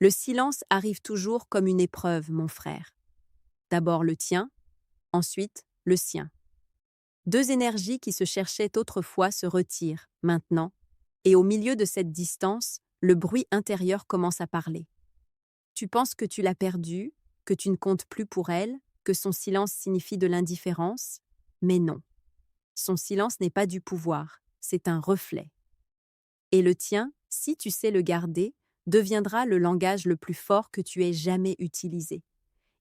Le silence arrive toujours comme une épreuve, mon frère. D'abord le tien, ensuite le sien. Deux énergies qui se cherchaient autrefois se retirent, maintenant, et au milieu de cette distance, le bruit intérieur commence à parler. Tu penses que tu l'as perdue, que tu ne comptes plus pour elle, que son silence signifie de l'indifférence, mais non. Son silence n'est pas du pouvoir, c'est un reflet. Et le tien, si tu sais le garder, deviendra le langage le plus fort que tu aies jamais utilisé.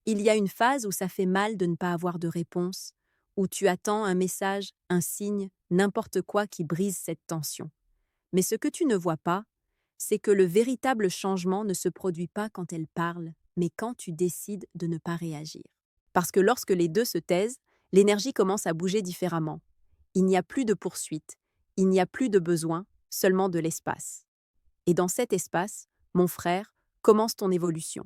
Il y a une phase où ça fait mal de ne pas avoir de réponse, où tu attends un message, un signe, n'importe quoi qui brise cette tension. Mais ce que tu ne vois pas, c'est que le véritable changement ne se produit pas quand elle parle, mais quand tu décides de ne pas réagir. Parce que lorsque les deux se taisent, l'énergie commence à bouger différemment. Il n'y a plus de poursuite, il n'y a plus de besoin, seulement de l'espace. Et dans cet espace, mon frère, commence ton évolution.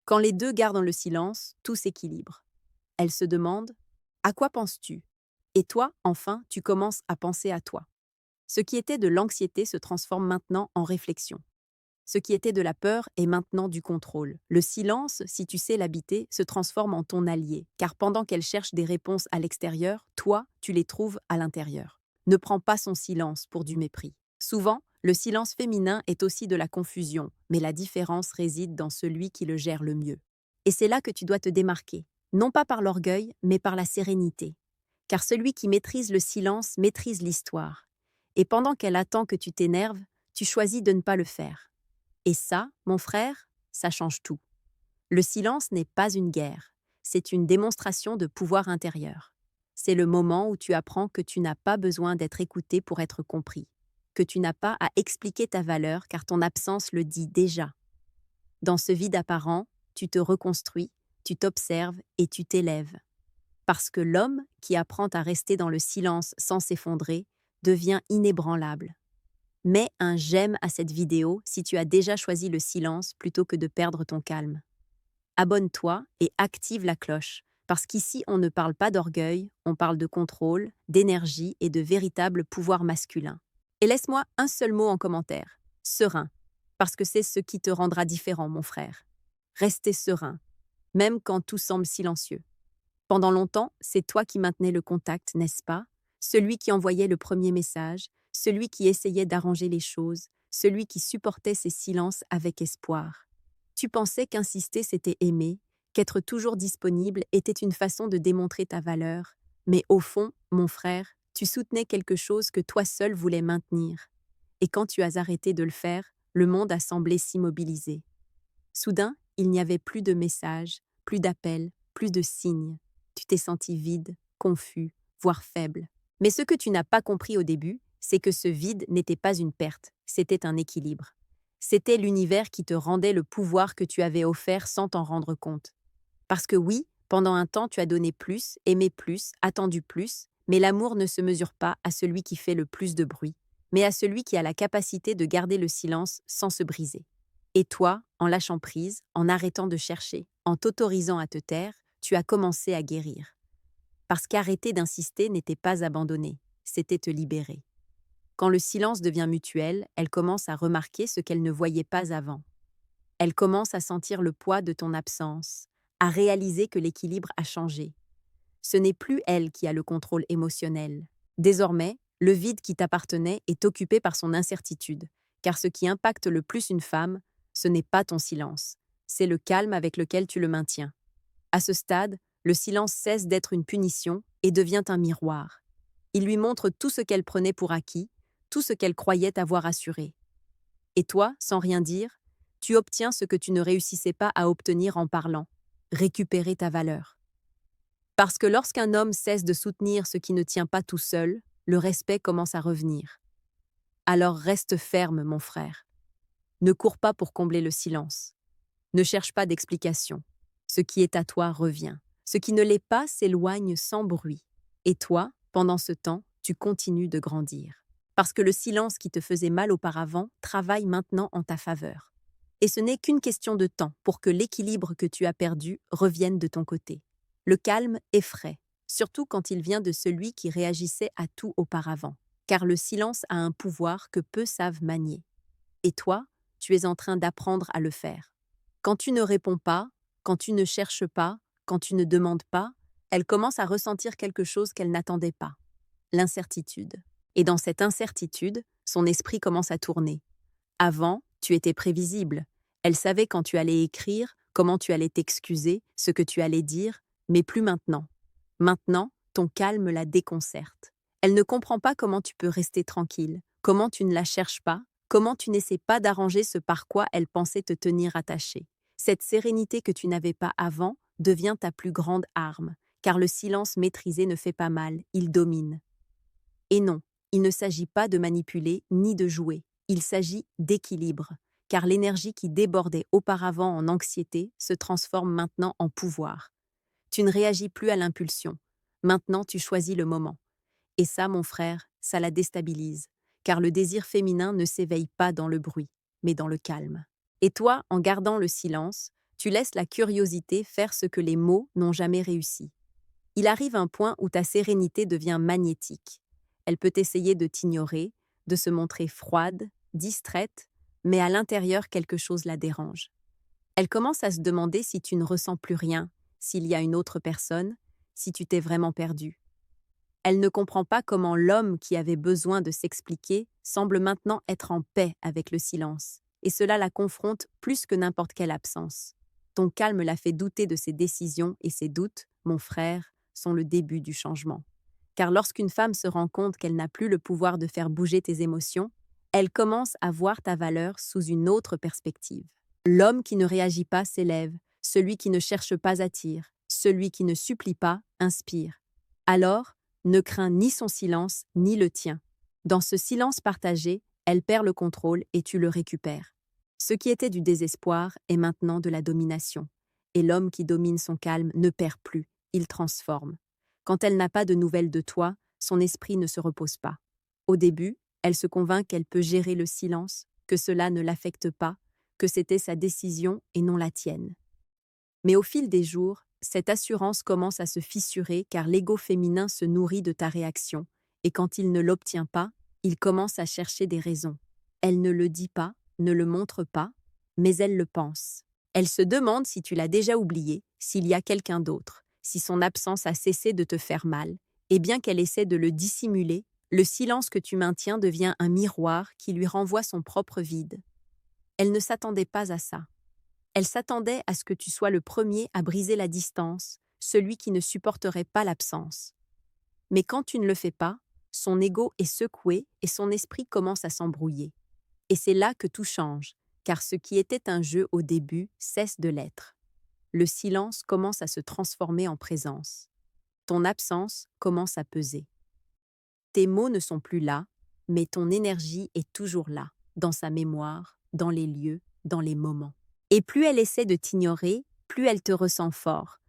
Quand les deux gardent le silence, tout s'équilibre. Elle se demande « À quoi penses-tu » Et toi, enfin, tu commences à penser à toi. Ce qui était de l'anxiété se transforme maintenant en réflexion. Ce qui était de la peur est maintenant du contrôle. Le silence, si tu sais l'habiter, se transforme en ton allié, car pendant qu'elle cherche des réponses à l'extérieur, toi, tu les trouves à l'intérieur. Ne prends pas son silence pour du mépris. Souvent, le silence féminin est aussi de la confusion, mais la différence réside dans celui qui le gère le mieux. Et c'est là que tu dois te démarquer, non pas par l'orgueil, mais par la sérénité. Car celui qui maîtrise le silence maîtrise l'histoire. Et pendant qu'elle attend que tu t'énerves, tu choisis de ne pas le faire. Et ça, mon frère, ça change tout. Le silence n'est pas une guerre, c'est une démonstration de pouvoir intérieur. C'est le moment où tu apprends que tu n'as pas besoin d'être écouté pour être compris, que tu n'as pas à expliquer ta valeur car ton absence le dit déjà. Dans ce vide apparent, tu te reconstruis, tu t'observes et tu t'élèves. Parce que l'homme qui apprend à rester dans le silence sans s'effondrer devient inébranlable. Mets un j'aime à cette vidéo si tu as déjà choisi le silence plutôt que de perdre ton calme. Abonne-toi et active la cloche, parce qu'ici on ne parle pas d'orgueil, on parle de contrôle, d'énergie et de véritable pouvoir masculin. Et laisse-moi un seul mot en commentaire, serein, parce que c'est ce qui te rendra différent, mon frère. Restez serein, même quand tout semble silencieux. Pendant longtemps, c'est toi qui maintenais le contact, n'est-ce pas? Celui qui envoyait le premier message, celui qui essayait d'arranger les choses, celui qui supportait ces silences avec espoir. Tu pensais qu'insister c'était aimer, qu'être toujours disponible était une façon de démontrer ta valeur, mais au fond, mon frère, tu soutenais quelque chose que toi seul voulais maintenir. Et quand tu as arrêté de le faire, le monde a semblé s'immobiliser. Soudain, il n'y avait plus de messages, plus d'appels, plus de signes. Tu t'es senti vide, confus, voire faible. Mais ce que tu n'as pas compris au début, c'est que ce vide n'était pas une perte, c'était un équilibre. C'était l'univers qui te rendait le pouvoir que tu avais offert sans t'en rendre compte. Parce que oui, pendant un temps tu as donné plus, aimé plus, attendu plus, mais l'amour ne se mesure pas à celui qui fait le plus de bruit, mais à celui qui a la capacité de garder le silence sans se briser. Et toi, en lâchant prise, en arrêtant de chercher, en t'autorisant à te taire, tu as commencé à guérir. Parce qu'arrêter d'insister n'était pas abandonner, c'était te libérer. Quand le silence devient mutuel, elle commence à remarquer ce qu'elle ne voyait pas avant. Elle commence à sentir le poids de ton absence, à réaliser que l'équilibre a changé. Ce n'est plus elle qui a le contrôle émotionnel. Désormais, le vide qui t'appartenait est occupé par son incertitude, car ce qui impacte le plus une femme, ce n'est pas ton silence, c'est le calme avec lequel tu le maintiens. À ce stade, le silence cesse d'être une punition et devient un miroir. Il lui montre tout ce qu'elle prenait pour acquis, tout ce qu'elle croyait avoir assuré. Et toi, sans rien dire, tu obtiens ce que tu ne réussissais pas à obtenir en parlant, récupérer ta valeur. Parce que lorsqu'un homme cesse de soutenir ce qui ne tient pas tout seul, le respect commence à revenir. Alors reste ferme, mon frère. Ne cours pas pour combler le silence. Ne cherche pas d'explication. Ce qui est à toi revient. Ce qui ne l'est pas s'éloigne sans bruit. Et toi, pendant ce temps, tu continues de grandir. Parce que le silence qui te faisait mal auparavant travaille maintenant en ta faveur. Et ce n'est qu'une question de temps pour que l'équilibre que tu as perdu revienne de ton côté. Le calme effraie, surtout quand il vient de celui qui réagissait à tout auparavant. Car le silence a un pouvoir que peu savent manier. Et toi, tu es en train d'apprendre à le faire. Quand tu ne réponds pas, quand tu ne cherches pas, quand tu ne demandes pas, elle commence à ressentir quelque chose qu'elle n'attendait pas, l'incertitude. Et dans cette incertitude, son esprit commence à tourner. Avant, tu étais prévisible. Elle savait quand tu allais écrire, comment tu allais t'excuser, ce que tu allais dire, mais plus maintenant. Maintenant, ton calme la déconcerte. Elle ne comprend pas comment tu peux rester tranquille, comment tu ne la cherches pas, comment tu n'essaies pas d'arranger ce par quoi elle pensait te tenir attaché. Cette sérénité que tu n'avais pas avant devient ta plus grande arme, car le silence maîtrisé ne fait pas mal, il domine. Et non, il ne s'agit pas de manipuler ni de jouer, il s'agit d'équilibre, car l'énergie qui débordait auparavant en anxiété se transforme maintenant en pouvoir. Tu ne réagis plus à l'impulsion, maintenant tu choisis le moment. Et ça, mon frère, ça la déstabilise, car le désir féminin ne s'éveille pas dans le bruit, mais dans le calme. Et toi, en gardant le silence, tu laisses la curiosité faire ce que les mots n'ont jamais réussi. Il arrive un point où ta sérénité devient magnétique. Elle peut essayer de t'ignorer, de se montrer froide, distraite, mais à l'intérieur quelque chose la dérange. Elle commence à se demander si tu ne ressens plus rien, s'il y a une autre personne, si tu t'es vraiment perdu. Elle ne comprend pas comment l'homme qui avait besoin de s'expliquer semble maintenant être en paix avec le silence, et cela la confronte plus que n'importe quelle absence. Ton calme la fait douter de ses décisions et ses doutes, mon frère, sont le début du changement. Car lorsqu'une femme se rend compte qu'elle n'a plus le pouvoir de faire bouger tes émotions, elle commence à voir ta valeur sous une autre perspective. L'homme qui ne réagit pas s'élève, celui qui ne cherche pas attire, celui qui ne supplie pas inspire. Alors, ne crains ni son silence ni le tien. Dans ce silence partagé, elle perd le contrôle et tu le récupères. Ce qui était du désespoir est maintenant de la domination. Et l'homme qui domine son calme ne perd plus, il transforme. Quand elle n'a pas de nouvelles de toi, son esprit ne se repose pas. Au début, elle se convainc qu'elle peut gérer le silence, que cela ne l'affecte pas, que c'était sa décision et non la tienne. Mais au fil des jours, cette assurance commence à se fissurer car l'ego féminin se nourrit de ta réaction, et quand il ne l'obtient pas, il commence à chercher des raisons. Elle ne le dit pas, ne le montre pas, mais elle le pense. Elle se demande si tu l'as déjà oublié, s'il y a quelqu'un d'autre, si son absence a cessé de te faire mal, et bien qu'elle essaie de le dissimuler, le silence que tu maintiens devient un miroir qui lui renvoie son propre vide. Elle ne s'attendait pas à ça. Elle s'attendait à ce que tu sois le premier à briser la distance, celui qui ne supporterait pas l'absence. Mais quand tu ne le fais pas, son ego est secoué et son esprit commence à s'embrouiller. Et c'est là que tout change, car ce qui était un jeu au début cesse de l'être. Le silence commence à se transformer en présence. Ton absence commence à peser. Tes mots ne sont plus là, mais ton énergie est toujours là, dans sa mémoire, dans les lieux, dans les moments. Et plus elle essaie de t'ignorer, plus elle te ressent fort.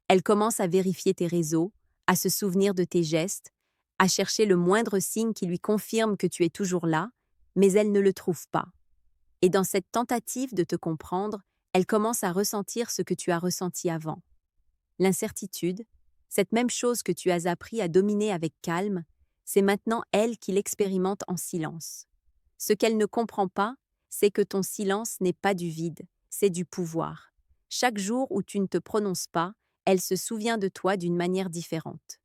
Elle commence à vérifier tes réseaux, à se souvenir de tes gestes, à chercher le moindre signe qui lui confirme que tu es toujours là, mais elle ne le trouve pas. Et dans cette tentative de te comprendre, elle commence à ressentir ce que tu as ressenti avant. L'incertitude, cette même chose que tu as appris à dominer avec calme, c'est maintenant elle qui l'expérimente en silence. Ce qu'elle ne comprend pas, c'est que ton silence n'est pas du vide, c'est du pouvoir. Chaque jour où tu ne te prononces pas, elle se souvient de toi d'une manière différente.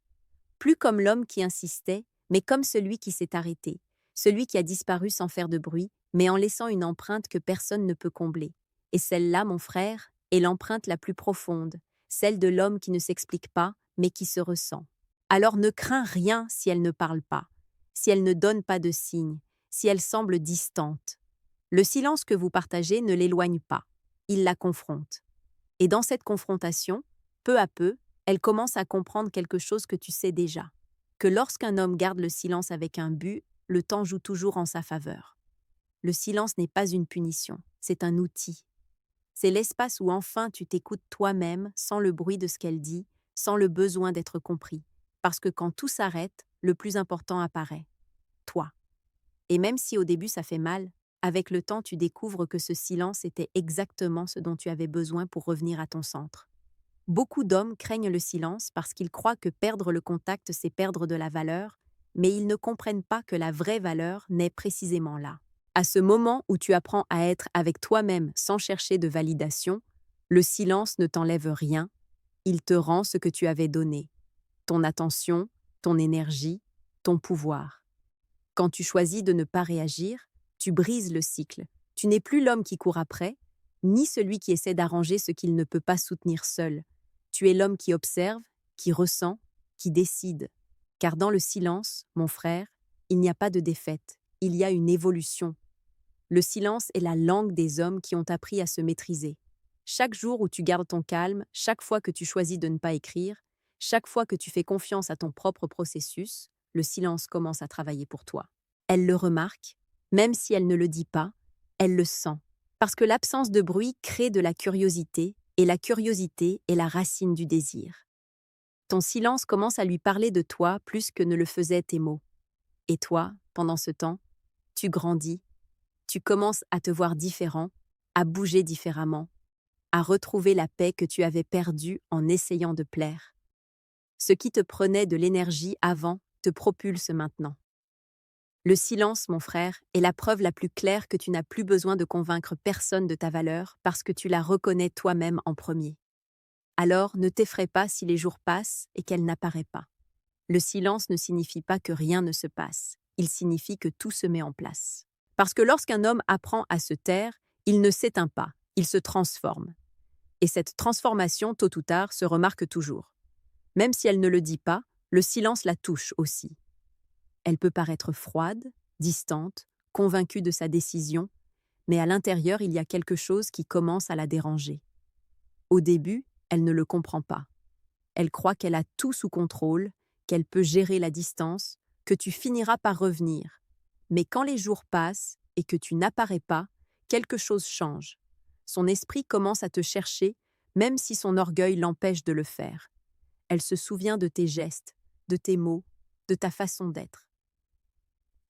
Plus comme l'homme qui insistait, mais comme celui qui s'est arrêté, celui qui a disparu sans faire de bruit, mais en laissant une empreinte que personne ne peut combler. Et celle-là, mon frère, est l'empreinte la plus profonde, celle de l'homme qui ne s'explique pas, mais qui se ressent. Alors ne crains rien si elle ne parle pas, si elle ne donne pas de signe, si elle semble distante. Le silence que vous partagez ne l'éloigne pas, il la confronte. Et dans cette confrontation, peu à peu, elle commence à comprendre quelque chose que tu sais déjà, que lorsqu'un homme garde le silence avec un but, le temps joue toujours en sa faveur. Le silence n'est pas une punition, c'est un outil. C'est l'espace où enfin tu t'écoutes toi-même sans le bruit de ce qu'elle dit, sans le besoin d'être compris. Parce que quand tout s'arrête, le plus important apparaît. Toi. Et même si au début ça fait mal, avec le temps tu découvres que ce silence était exactement ce dont tu avais besoin pour revenir à ton centre. Beaucoup d'hommes craignent le silence parce qu'ils croient que perdre le contact c'est perdre de la valeur, mais ils ne comprennent pas que la vraie valeur naît précisément là. À ce moment où tu apprends à être avec toi-même sans chercher de validation, le silence ne t'enlève rien, il te rend ce que tu avais donné, ton attention, ton énergie, ton pouvoir. Quand tu choisis de ne pas réagir, tu brises le cycle. Tu n'es plus l'homme qui court après, ni celui qui essaie d'arranger ce qu'il ne peut pas soutenir seul. Tu es l'homme qui observe, qui ressent, qui décide. Car dans le silence, mon frère, il n'y a pas de défaite, il y a une évolution. Le silence est la langue des hommes qui ont appris à se maîtriser. Chaque jour où tu gardes ton calme, chaque fois que tu choisis de ne pas écrire, chaque fois que tu fais confiance à ton propre processus, le silence commence à travailler pour toi. Elle le remarque, même si elle ne le dit pas, elle le sent. Parce que l'absence de bruit crée de la curiosité, et la curiosité est la racine du désir. Ton silence commence à lui parler de toi plus que ne le faisaient tes mots. Et toi, pendant ce temps, tu grandis, tu commences à te voir différent, à bouger différemment, à retrouver la paix que tu avais perdue en essayant de plaire. Ce qui te prenait de l'énergie avant te propulse maintenant. Le silence, mon frère, est la preuve la plus claire que tu n'as plus besoin de convaincre personne de ta valeur parce que tu la reconnais toi-même en premier. Alors, ne t'effraie pas si les jours passent et qu'elle n'apparaît pas. Le silence ne signifie pas que rien ne se passe, il signifie que tout se met en place. Parce que lorsqu'un homme apprend à se taire, il ne s'éteint pas, il se transforme. Et cette transformation, tôt ou tard, se remarque toujours. Même si elle ne le dit pas, le silence la touche aussi. Elle peut paraître froide, distante, convaincue de sa décision, mais à l'intérieur, il y a quelque chose qui commence à la déranger. Au début, elle ne le comprend pas. Elle croit qu'elle a tout sous contrôle, qu'elle peut gérer la distance, que tu finiras par revenir. Mais quand les jours passent et que tu n'apparais pas, quelque chose change. Son esprit commence à te chercher, même si son orgueil l'empêche de le faire. Elle se souvient de tes gestes, de tes mots, de ta façon d'être.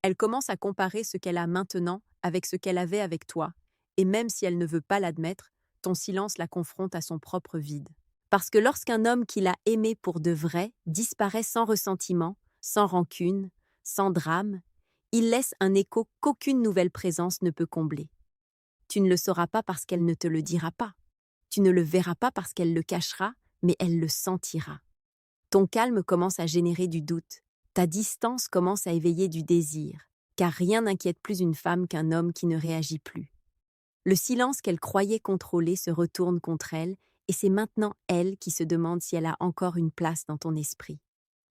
Elle commence à comparer ce qu'elle a maintenant avec ce qu'elle avait avec toi, et même si elle ne veut pas l'admettre, ton silence la confronte à son propre vide. Parce que lorsqu'un homme qui l'a aimé pour de vrai disparaît sans ressentiment, sans rancune, sans drame, il laisse un écho qu'aucune nouvelle présence ne peut combler. Tu ne le sauras pas parce qu'elle ne te le dira pas. Tu ne le verras pas parce qu'elle le cachera, mais elle le sentira. Ton calme commence à générer du doute. Ta distance commence à éveiller du désir, car rien n'inquiète plus une femme qu'un homme qui ne réagit plus. Le silence qu'elle croyait contrôler se retourne contre elle, et c'est maintenant elle qui se demande si elle a encore une place dans ton esprit.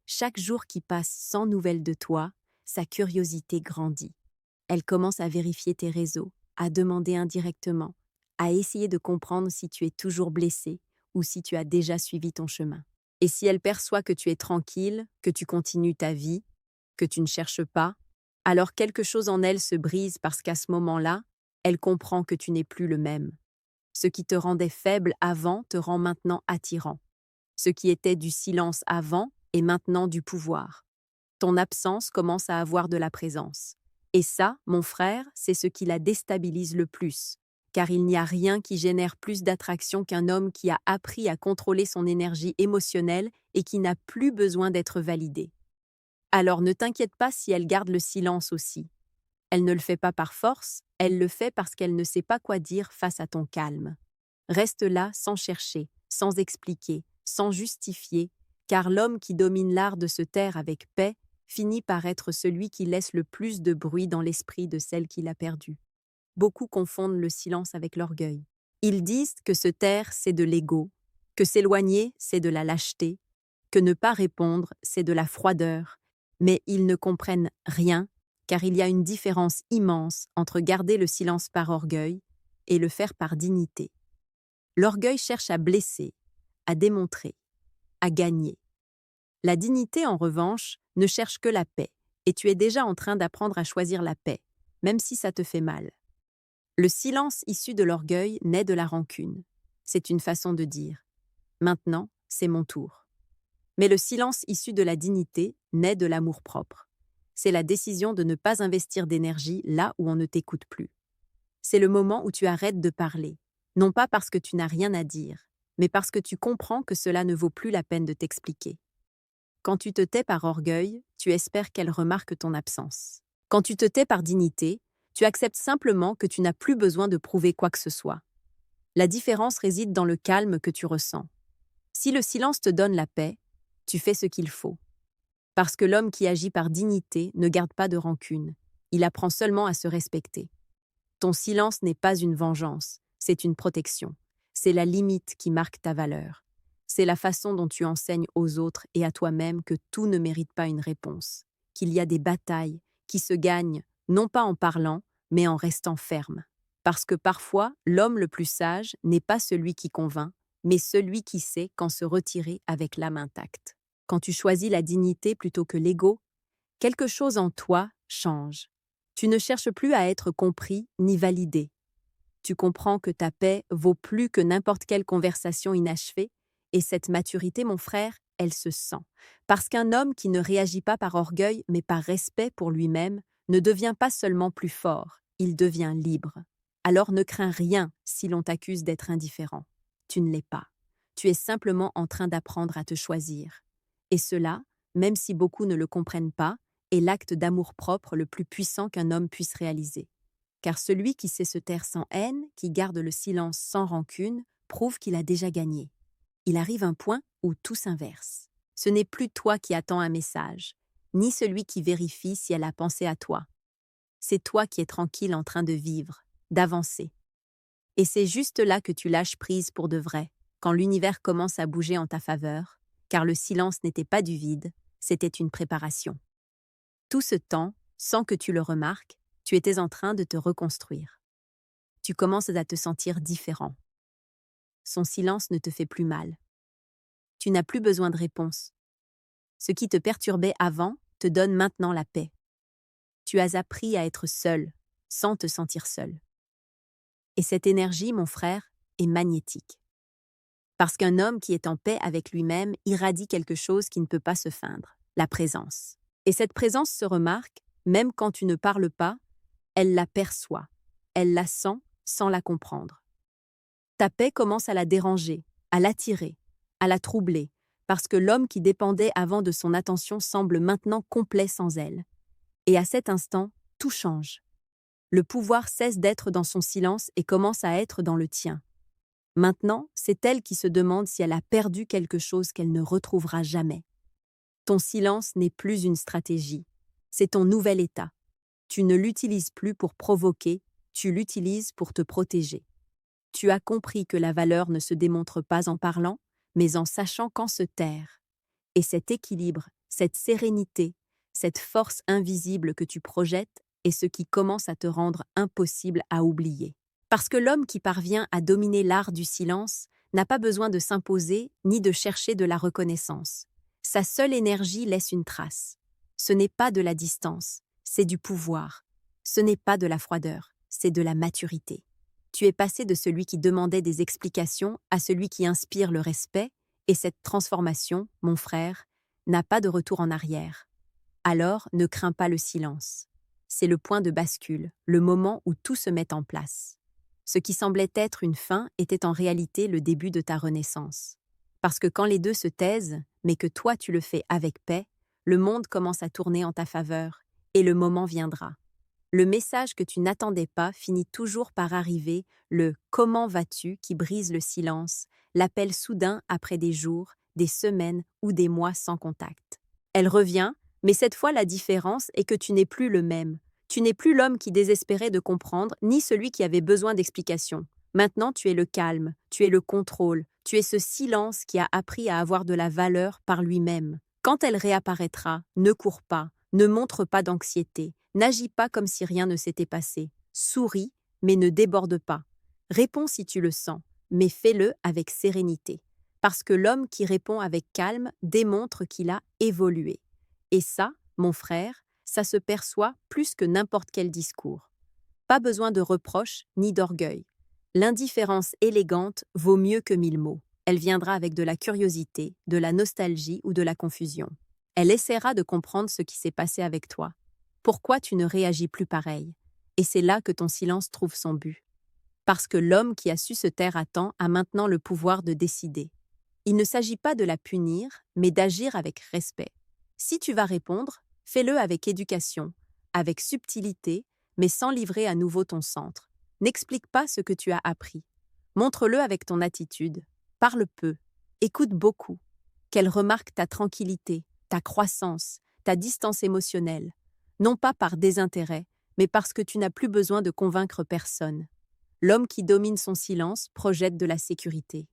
Chaque jour qui passe sans nouvelles de toi, sa curiosité grandit. Elle commence à vérifier tes réseaux, à demander indirectement, à essayer de comprendre si tu es toujours blessé ou si tu as déjà suivi ton chemin. Et si elle perçoit que tu es tranquille, que tu continues ta vie, que tu ne cherches pas, alors quelque chose en elle se brise parce qu'à ce moment-là, elle comprend que tu n'es plus le même. Ce qui te rendait faible avant te rend maintenant attirant. Ce qui était du silence avant est maintenant du pouvoir. Ton absence commence à avoir de la présence. Et ça, mon frère, c'est ce qui la déstabilise le plus. Car il n'y a rien qui génère plus d'attraction qu'un homme qui a appris à contrôler son énergie émotionnelle et qui n'a plus besoin d'être validé. Alors ne t'inquiète pas si elle garde le silence aussi. Elle ne le fait pas par force, elle le fait parce qu'elle ne sait pas quoi dire face à ton calme. Reste là sans chercher, sans expliquer, sans justifier, car l'homme qui domine l'art de se taire avec paix finit par être celui qui laisse le plus de bruit dans l'esprit de celle qui l'a perdu. Beaucoup confondent le silence avec l'orgueil. Ils disent que se taire, c'est de l'ego, que s'éloigner, c'est de la lâcheté, que ne pas répondre, c'est de la froideur, mais ils ne comprennent rien, car il y a une différence immense entre garder le silence par orgueil et le faire par dignité. L'orgueil cherche à blesser, à démontrer, à gagner. La dignité, en revanche, ne cherche que la paix, et tu es déjà en train d'apprendre à choisir la paix, même si ça te fait mal. Le silence issu de l'orgueil naît de la rancune. C'est une façon de dire « Maintenant, c'est mon tour ». Mais le silence issu de la dignité naît de l'amour-propre. C'est la décision de ne pas investir d'énergie là où on ne t'écoute plus. C'est le moment où tu arrêtes de parler, non pas parce que tu n'as rien à dire, mais parce que tu comprends que cela ne vaut plus la peine de t'expliquer. Quand tu te tais par orgueil, tu espères qu'elle remarque ton absence. Quand tu te tais par dignité, Tu acceptes simplement que tu n'as plus besoin de prouver quoi que ce soit. La différence réside dans le calme que tu ressens. Si le silence te donne la paix, tu fais ce qu'il faut. Parce que l'homme qui agit par dignité ne garde pas de rancune. Il apprend seulement à se respecter. Ton silence n'est pas une vengeance, c'est une protection. C'est la limite qui marque ta valeur. C'est la façon dont tu enseignes aux autres et à toi-même que tout ne mérite pas une réponse, qu'il y a des batailles qui se gagnent non pas en parlant, mais en restant ferme. Parce que parfois, l'homme le plus sage n'est pas celui qui convainc, mais celui qui sait quand se retirer avec l'âme intacte. Quand tu choisis la dignité plutôt que l'ego, quelque chose en toi change. Tu ne cherches plus à être compris ni validé. Tu comprends que ta paix vaut plus que n'importe quelle conversation inachevée, et cette maturité, mon frère, elle se sent. Parce qu'un homme qui ne réagit pas par orgueil, mais par respect pour lui-même, ne devient pas seulement plus fort, il devient libre. Alors ne crains rien si l'on t'accuse d'être indifférent. Tu ne l'es pas. Tu es simplement en train d'apprendre à te choisir. Et cela, même si beaucoup ne le comprennent pas, est l'acte d'amour-propre le plus puissant qu'un homme puisse réaliser. Car celui qui sait se taire sans haine, qui garde le silence sans rancune, prouve qu'il a déjà gagné. Il arrive un point où tout s'inverse. Ce n'est plus toi qui attends un message, ni celui qui vérifie si elle a pensé à toi. C'est toi qui es tranquille en train de vivre, d'avancer. Et c'est juste là que tu lâches prise pour de vrai, quand l'univers commence à bouger en ta faveur, car le silence n'était pas du vide, c'était une préparation. Tout ce temps, sans que tu le remarques, tu étais en train de te reconstruire. Tu commences à te sentir différent. Son silence ne te fait plus mal. Tu n'as plus besoin de réponse. Ce qui te perturbait avant te donne maintenant la paix. Tu as appris à être seul, sans te sentir seul. Et cette énergie, mon frère, est magnétique. Parce qu'un homme qui est en paix avec lui-même irradie quelque chose qui ne peut pas se feindre, la présence. Et cette présence se remarque, même quand tu ne parles pas, elle la perçoit, elle la sent sans la comprendre. Ta paix commence à la déranger, à l'attirer, à la troubler, parce que l'homme qui dépendait avant de son attention semble maintenant complet sans elle. Et à cet instant, tout change. Le pouvoir cesse d'être dans son silence et commence à être dans le tien. Maintenant, c'est elle qui se demande si elle a perdu quelque chose qu'elle ne retrouvera jamais. Ton silence n'est plus une stratégie, c'est ton nouvel état. Tu ne l'utilises plus pour provoquer, tu l'utilises pour te protéger. Tu as compris que la valeur ne se démontre pas en parlant, mais en sachant quand se taire. Et cet équilibre, cette sérénité, cette force invisible que tu projettes est ce qui commence à te rendre impossible à oublier. Parce que l'homme qui parvient à dominer l'art du silence n'a pas besoin de s'imposer ni de chercher de la reconnaissance. Sa seule énergie laisse une trace. Ce n'est pas de la distance, c'est du pouvoir. Ce n'est pas de la froideur, c'est de la maturité. Tu es passé de celui qui demandait des explications à celui qui inspire le respect, et cette transformation, mon frère, n'a pas de retour en arrière. Alors, ne crains pas le silence. C'est le point de bascule, le moment où tout se met en place. Ce qui semblait être une fin était en réalité le début de ta renaissance. Parce que quand les deux se taisent, mais que toi tu le fais avec paix, le monde commence à tourner en ta faveur, et le moment viendra. Le message que tu n'attendais pas finit toujours par arriver, le « comment vas-tu » qui brise le silence, l'appel soudain après des jours, des semaines ou des mois sans contact. Elle revient, mais cette fois la différence est que tu n'es plus le même. Tu n'es plus l'homme qui désespérait de comprendre, ni celui qui avait besoin d'explications. Maintenant tu es le calme, tu es le contrôle, tu es ce silence qui a appris à avoir de la valeur par lui-même. Quand elle réapparaîtra, ne cours pas, ne montre pas d'anxiété, n'agis pas comme si rien ne s'était passé. Souris, mais ne déborde pas. Réponds si tu le sens, mais fais-le avec sérénité. Parce que l'homme qui répond avec calme démontre qu'il a évolué. Et ça, mon frère, ça se perçoit plus que n'importe quel discours. Pas besoin de reproches ni d'orgueil. L'indifférence élégante vaut mieux que 1000 mots. Elle viendra avec de la curiosité, de la nostalgie ou de la confusion. Elle essaiera de comprendre ce qui s'est passé avec toi. Pourquoi tu ne réagis plus pareil? Et c'est là que ton silence trouve son but. Parce que l'homme qui a su se taire à temps a maintenant le pouvoir de décider. Il ne s'agit pas de la punir, mais d'agir avec respect. Si tu vas répondre, fais-le avec éducation, avec subtilité, mais sans livrer à nouveau ton centre. N'explique pas ce que tu as appris. Montre-le avec ton attitude. Parle peu. Écoute beaucoup. Qu'elle remarque ta tranquillité, ta croissance, ta distance émotionnelle. Non pas par désintérêt, mais parce que tu n'as plus besoin de convaincre personne. L'homme qui domine son silence projette de la sécurité.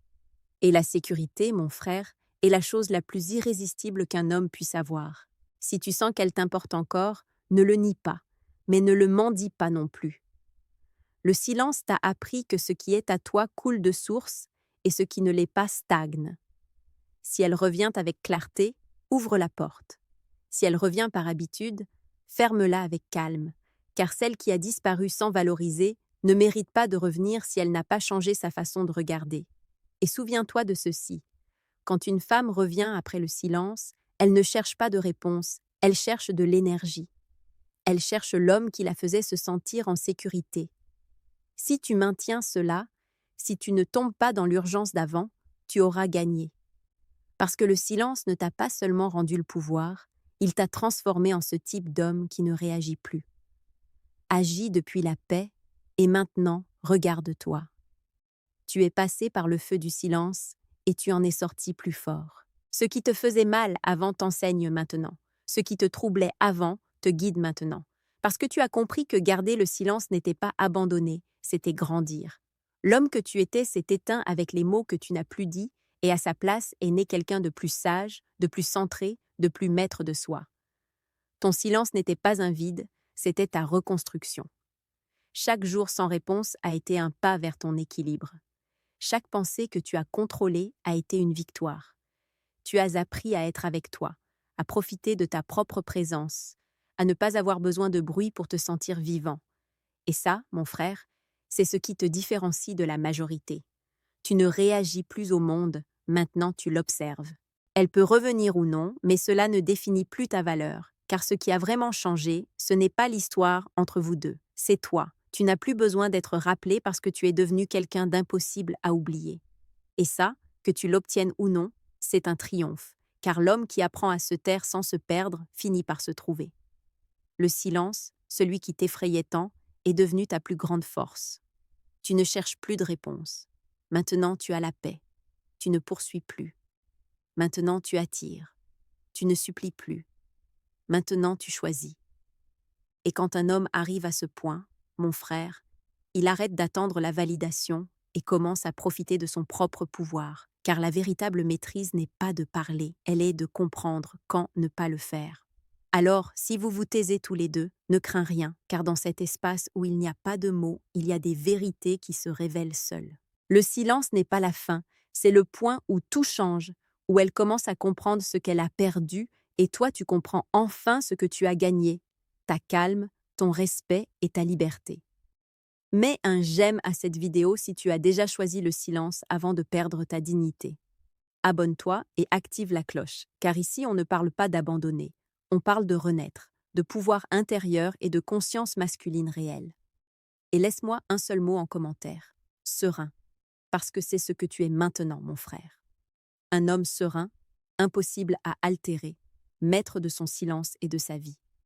Et la sécurité, mon frère, est la chose la plus irrésistible qu'un homme puisse avoir. Si tu sens qu'elle t'importe encore, ne le nie pas, mais ne le mendie pas non plus. Le silence t'a appris que ce qui est à toi coule de source et ce qui ne l'est pas stagne. Si elle revient avec clarté, ouvre la porte. Si elle revient par habitude, ferme-la avec calme, car celle qui a disparu sans valoriser ne mérite pas de revenir si elle n'a pas changé sa façon de regarder. Et souviens-toi de ceci. Quand une femme revient après le silence, elle ne cherche pas de réponse, elle cherche de l'énergie. Elle cherche l'homme qui la faisait se sentir en sécurité. Si tu maintiens cela, si tu ne tombes pas dans l'urgence d'avant, tu auras gagné. Parce que le silence ne t'a pas seulement rendu le pouvoir, il t'a transformé en ce type d'homme qui ne réagit plus. Agis depuis la paix, et maintenant, regarde-toi. Tu es passé par le feu du silence, et tu en es sorti plus fort. Ce qui te faisait mal avant t'enseigne maintenant. Ce qui te troublait avant te guide maintenant. Parce que tu as compris que garder le silence n'était pas abandonner, c'était grandir. L'homme que tu étais s'est éteint avec les mots que tu n'as plus dits, et à sa place est né quelqu'un de plus sage, de plus centré, de plus maître de soi. Ton silence n'était pas un vide, c'était ta reconstruction. Chaque jour sans réponse a été un pas vers ton équilibre. Chaque pensée que tu as contrôlée a été une victoire. Tu as appris à être avec toi, à profiter de ta propre présence, à ne pas avoir besoin de bruit pour te sentir vivant. Et ça, mon frère, c'est ce qui te différencie de la majorité. Tu ne réagis plus au monde, maintenant tu l'observes. Elle peut revenir ou non, mais cela ne définit plus ta valeur, car ce qui a vraiment changé, ce n'est pas l'histoire entre vous deux, c'est toi. Tu n'as plus besoin d'être rappelé parce que tu es devenu quelqu'un d'impossible à oublier. Et ça, que tu l'obtiennes ou non, c'est un triomphe, car l'homme qui apprend à se taire sans se perdre finit par se trouver. Le silence, celui qui t'effrayait tant, est devenu ta plus grande force. Tu ne cherches plus de réponse. Maintenant, tu as la paix. Tu ne poursuis plus. Maintenant, tu attires. Tu ne supplies plus. Maintenant, tu choisis. Et quand un homme arrive à ce point, mon frère, il arrête d'attendre la validation et commence à profiter de son propre pouvoir, car la véritable maîtrise n'est pas de parler, elle est de comprendre quand ne pas le faire. Alors, si vous vous taisez tous les deux, ne crains rien, car dans cet espace où il n'y a pas de mots, il y a des vérités qui se révèlent seules. Le silence n'est pas la fin, c'est le point où tout change, où elle commence à comprendre ce qu'elle a perdu, et toi tu comprends enfin ce que tu as gagné, ta calme, ton respect et ta liberté. Mets un j'aime à cette vidéo si tu as déjà choisi le silence avant de perdre ta dignité. Abonne-toi et active la cloche, car ici on ne parle pas d'abandonner, on parle de renaître, de pouvoir intérieur et de conscience masculine réelle. Et laisse-moi un seul mot en commentaire, serein, parce que c'est ce que tu es maintenant, mon frère. Un homme serein, impossible à altérer, maître de son silence et de sa vie.